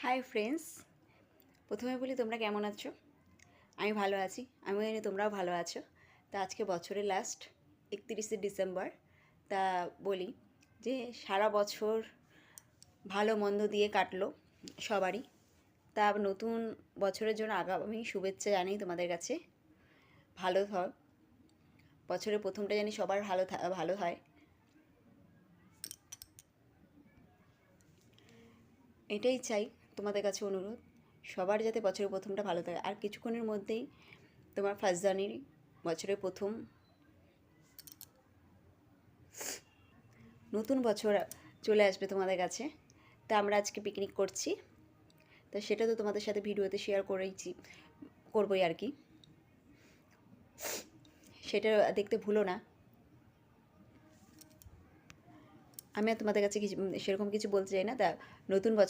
Hi friends, প্রথমে বলি তোমরা কেমন আছো? আমি ভালো আছি, আমি জানি তোমরাও ভালো আছো। তা আজকে বছরের লাস্ট 31শে ডিসেম্বর। তা বলি যে সারা বছর ভালো মন্দ দিয়ে কাটলো সবারই। তা নতুন বছরের জন্য আগামী শুভেচ্ছা জানাই তোমাদের কাছে। ভালো হয়, বছরের প্রথমটা জানি সবার ভালো হয়। এটাই চাই তোমাদের কাছে অনুরোধ, সবার যাতে বছরের প্রথমটা ভালো থাকে। আর কিছুক্ষণের মধ্যেই তোমার ফার্স্ট জানুয়ারি, বছরের প্রথম নতুন বছর চলে আসবে তোমাদের কাছে। তা আমরা আজকে পিকনিক করছি, তা সেটা তো তোমাদের সাথে ভিডিওতে শেয়ার করবোই আর কি। সেটা দেখতে ভুলো না। আমি আর তোমাদের কাছে কিছু সেরকম কিছু বলতে চাই না। তা নতুন বছর